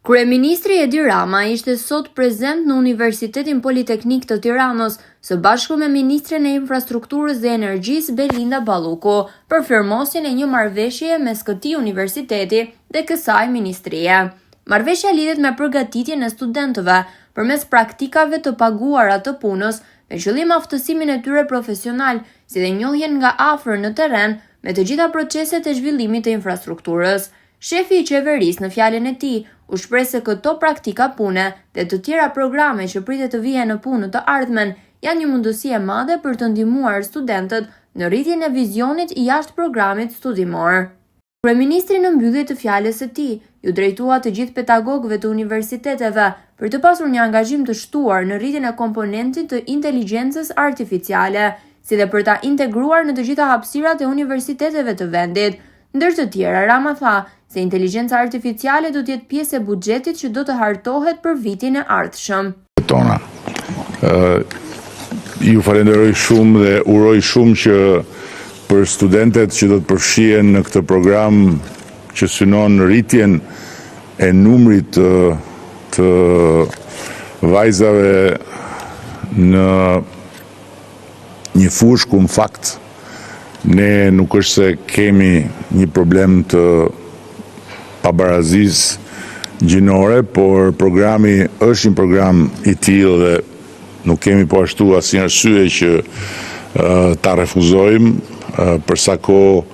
Kryeministri Edi Rama ishte sot prezent në Universitetin Politeknik të Tiranës, së bashku me Ministren e Infrastrukturës dhe Energjisë Belinda Balluku, për firmosjen e një marrëveshjeje mes këtij universiteti dhe kësaj ministrie. Marrëveshja lidhet me përgatitjen e studentëve përmes praktikave të paguara të punës, me qëllim aftësimin e tyre profesional, si dhe njohjen nga afër në terren me të gjitha proceset e zhvillimit të infrastrukturës. Shefi i qeverisë në fjalën e tij u shpreh se këto praktika pune dhe të tjera programe që pritet të vijnë në punë të ardhmen janë një mundësi e madhe për të ndihmuar studentët në rritjen e vizionit jashtë programit studimor. Kryeministri në mbyllje të fjalës së tij ju drejtua të gjithë pedagogëve të universiteteve për të pasur një angazhim të shtuar në rritjen e komponentit të inteligjencës artificiale, si dhe për ta integruar në të gjitha hapësirat e universiteteve të vendit. Ndër të tjera, Rama tha se inteligjenca artificiale do të jetë pjesë e buxhetit që do të hartohet për vitin e ardhshëm. Ju falenderoj shumë dhe uroj shumë që për studentet që do të përfshihen në këtë program që synon rritjen e numrit të vajzave në një fushë ku në fakt ne nuk është se kemi një problem të pabarazisë gjinore, por programi është një program i tillë dhe nuk kemi po ashtu asnjë arsye që ta refuzojmë, përsa kohë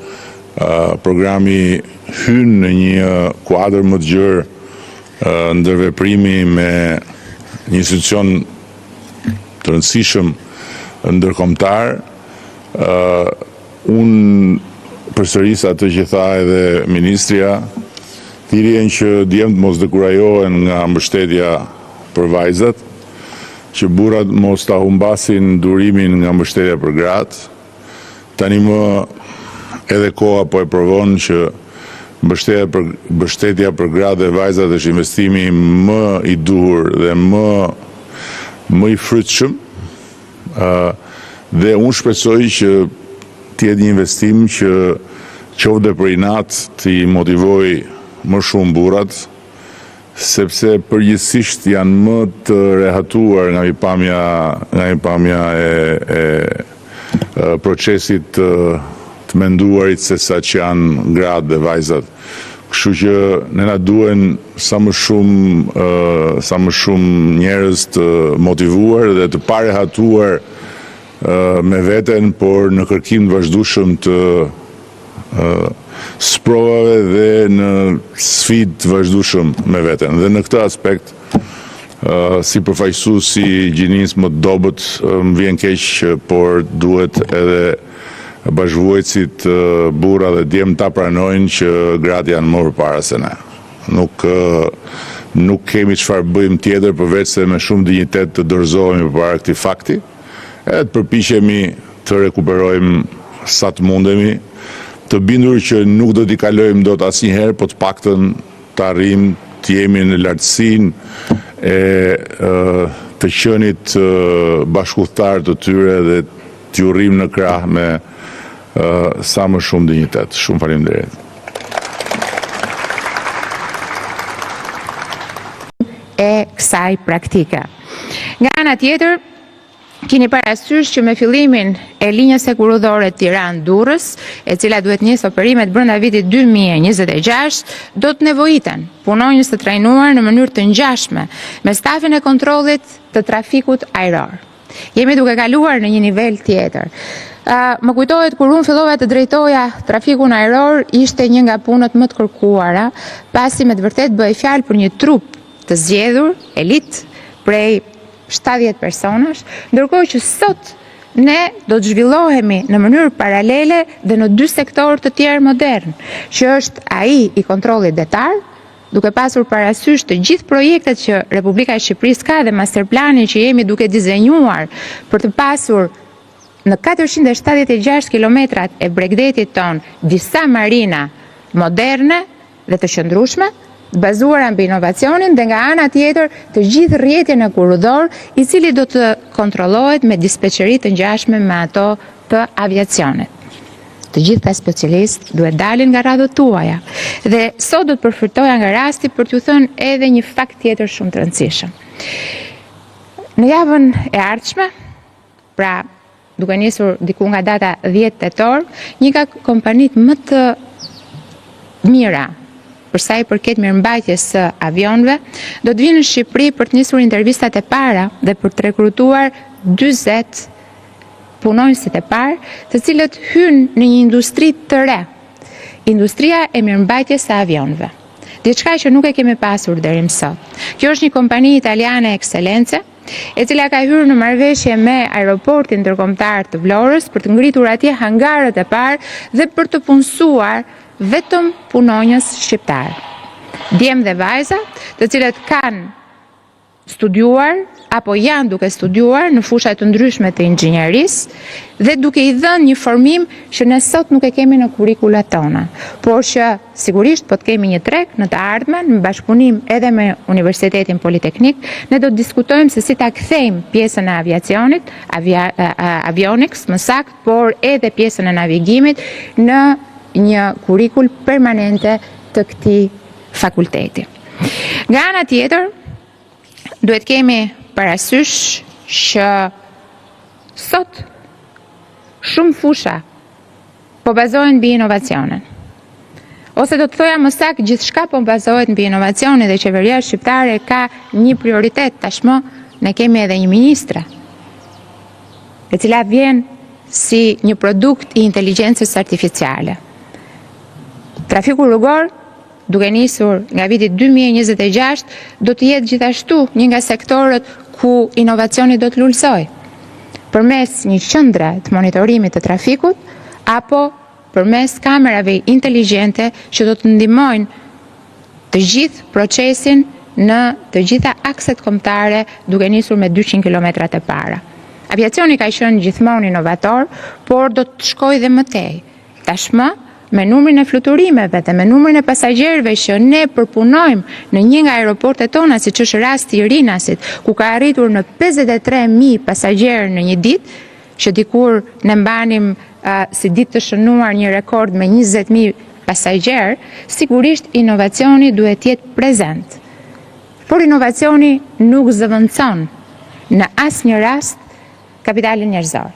programi hyn në një kuadër më të gjerë ndërveprimi me një institucion të rëndësishëm ndërkombëtar. Unë përsëris atë që tha edhe ministria, thirrjen që djemtë mos dekurajohen nga mbështetja për vajzat, që burrat mos ta humbasin durimin nga mbështetja për gratë. Tani më edhe koha po e provon që mbështetja për gratë dhe vajzat është investimi më i duhur dhe më i frytshëm. Dhe unë shpresoj që tjetë një investim që qoftë për inat të i motivoj më shumë burrat, sepse përgjithsisht janë më të rehatuar nga një pamja e procesit të menduarit se sa që janë gratë dhe vajzat. Kështu që ne na duhen sa më shumë njerëz të motivuar dhe të parehatuar me veten, por në kërkim të vazhdueshëm të sprovave dhe në sfidë të vazhdueshëm me veten. Dhe në këtë aspekt, si përfaqësues i gjinisë më të dobët, më vjen keq, por duhet edhe bashkëvuajtësit burra dhe djem ta pranojnë që gratë janë më përpara se ne. Nuk kemi çfarë bëjmë tjetër përveç se me shumë dinjitet të dorëzohemi përpara këtij fakti, edhe të përpiqemi të rekuperojmë sa të mundemi, të bindur që nuk do t'i kalojmë dot asnjëherë, po të paktën të arrijmë të jemi në lartësinë e të qenit bashkëudhtar të tyre dhe t'ju rrim në krah me sa më shumë dinjitet. Shumë faleminderit. E kësaj praktike. Nga ana tjetër, keni parasysh që me fillimin e linjës hekurudhore Tiranë-Durrës, e cila duhet njësë operimet brenda vitit 2026, do të nevojiten punonjës të trajnuar në mënyrë të ngjashme me stafin e kontrollit të trafikut ajror. Jemi duke kaluar në një nivel tjetër. Më kujtohet kur unë fillova të drejtoja trafikun ajror, ishte një nga punët më të kërkuara, pasi me të vërtet bëhej fjalë për një trup të zgjedhur, elit, prej 70 personash, ndërkohë që sot ne do të zhvillohemi në mënyrë paralele dhe në dy sektorë të tjerë modern, që është ai i kontrollit detar, duke pasur parasysh të gjithë projektet që Republika e Shqipërisë ka dhe masterplanin që jemi duke dizenjuar për të pasur në 476 kilometrat e bregdetit ton disa marina moderne dhe të qëndrueshme, bazuara mbi inovacionin dhe nga ana tjetër të gjithë rrjetin hekurudhor, i cili do të kontrollohet me dispeçeri të ngjashme me ato të aviacionit. të gjithë ta specialistë duhet dalin nga radhët tuaja. Dhe sot do të përfitoja nga rasti për t'ju thënë edhe një fakt tjetër shumë të rëndësishëm. Në javën e ardhshme, pra duke nisur diku nga data 10 tetor, një nga kompanitë më të mira për sa i përket mirëmbajtjes së avionëve, do të vinë në Shqipëri për të nisur intervistat e para dhe për të rekrutuar 40 punonësit e parë, të cilët hynë në një industri të re, industria e mirëmbajtjes së avionëve. Diçka që nuk e kemi pasur deri më sot. Kjo është një kompani italiane ekselence, e cila ka hyrë në marrëveshje me aeroportin ndërkombëtar të Vlorës për të ngritur atje hangarët e parë dhe për të punësuar vetëm punonjës shqiptar. Djem dhe vajza, të cilët kanë studiuar apo janë duke studiuar në fusha të ndryshme të inxhinierisë dhe duke i dhënë një formim që ne sot nuk e kemi në kurrikulat tona, por që sigurisht po të kemi një treg në të ardhmen në bashkëpunim edhe me Universitetin Politeknik, ne do të diskutojmë se si ta kthejmë pjesën e aviacionit, avionics më saktë, por edhe pjesën e navigimit në një kurrikul permanente të këtij fakulteti. Nga ana tjetër, duhet kemi parasysh që sot shumë fusha po bazohen mbi inovacionin. Ose do të thoja më saktë, gjithçka po bazohet mbi inovacionin dhe qeveria shqiptare ka një prioritet. Tashmë ne kemi edhe një ministre, e cila vjen si një produkt i inteligjencës artificiale. Trafiku rrugor, duke nisur nga viti 2026, do të jetë gjithashtu një nga sektorët ku inovacioni do të lullsoj, përmes një qendre të monitorimit të trafikut, apo përmes kamerave inteligjente që do të ndihmojnë të gjithë procesin në të gjitha akset kombëtare duke nisur me 200 kilometrat e para. Aviacioni ka qenë gjithmonë inovator, por do të shkojë dhe më tej. Tashmë, me numrin e fluturimeve dhe me numrin e pasagjerëve që ne përpunojmë në një nga aeroportet tona, siç është rasti i Rinasit, ku ka arritur në 53.000 pasagjerë në një ditë, që dikur ne mbanim si ditë të shënuar një rekord me 20.000 pasagjerë, sigurisht inovacioni duhet të jetë prezent. Por inovacioni nuk zëvendëson në asnjë rast kapitalin njerëzor.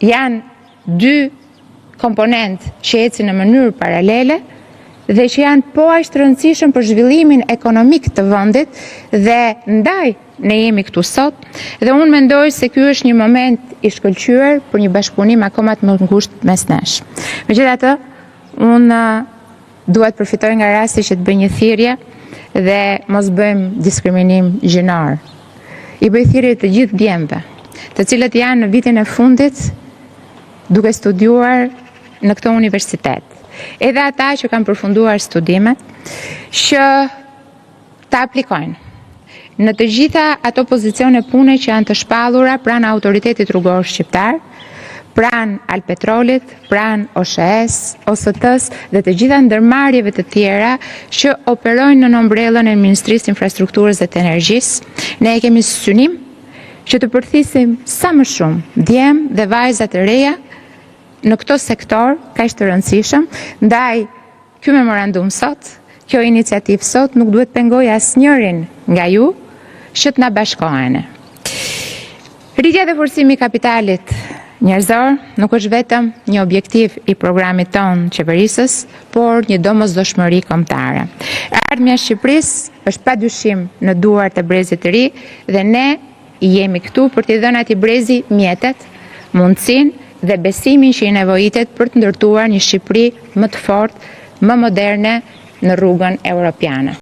Janë dy komponent që ecin në mënyrë paralele dhe që janë po aq të rëndësishëm për zhvillimin ekonomik të vendit dhe ndaj ne jemi këtu sot dhe unë mendoj se ky është një moment i shkëlqyer për një bashkëpunim akoma të më ngushtë mes nesh. Megjithatë, unë dua të përfitoj nga rasti që të bëj një thirrje dhe mos bëjmë diskriminim gjinor. I bëj thirrje të gjithë djemve, të cilët janë në vitin e fundit duke studiuar në këtë universitet. Edhe ata që kanë përfunduar studimet, që ta aplikojnë në të gjitha ato pozicione pune që janë të shpallura pranë autoritetit rrugor shqiptar, pranë Alpetrolit, pranë OSHE-s, OST-s dhe të gjitha ndërmarrjeve të tjera që operojnë në ombrellën e Ministrisë Infrastrukturës dhe të Energjisë. Ne e kemi synim që të përthisim sa më shumë djem dhe vajza të reja në këto sektor kaq të rëndësishëm, ndaj ky memorandum sot, kjo iniciativë sot nuk duhet pengojë asnjërin nga ju që të na bashkoheni. Rritja dhe forcimi i kapitalit njerëzor nuk është vetëm një objektiv i programit ton qeverisës, por një domosdoshmëri kombëtare. Ardhmja e Shqipërisë është padyshim në duart e brezit të ri dhe ne jemi këtu për t'i dhënë atij brezi mjetet, mundësinë dhe besimin që i nevojitet për të ndërtuar një Shqipëri më të fortë, më moderne në rrugën europiane.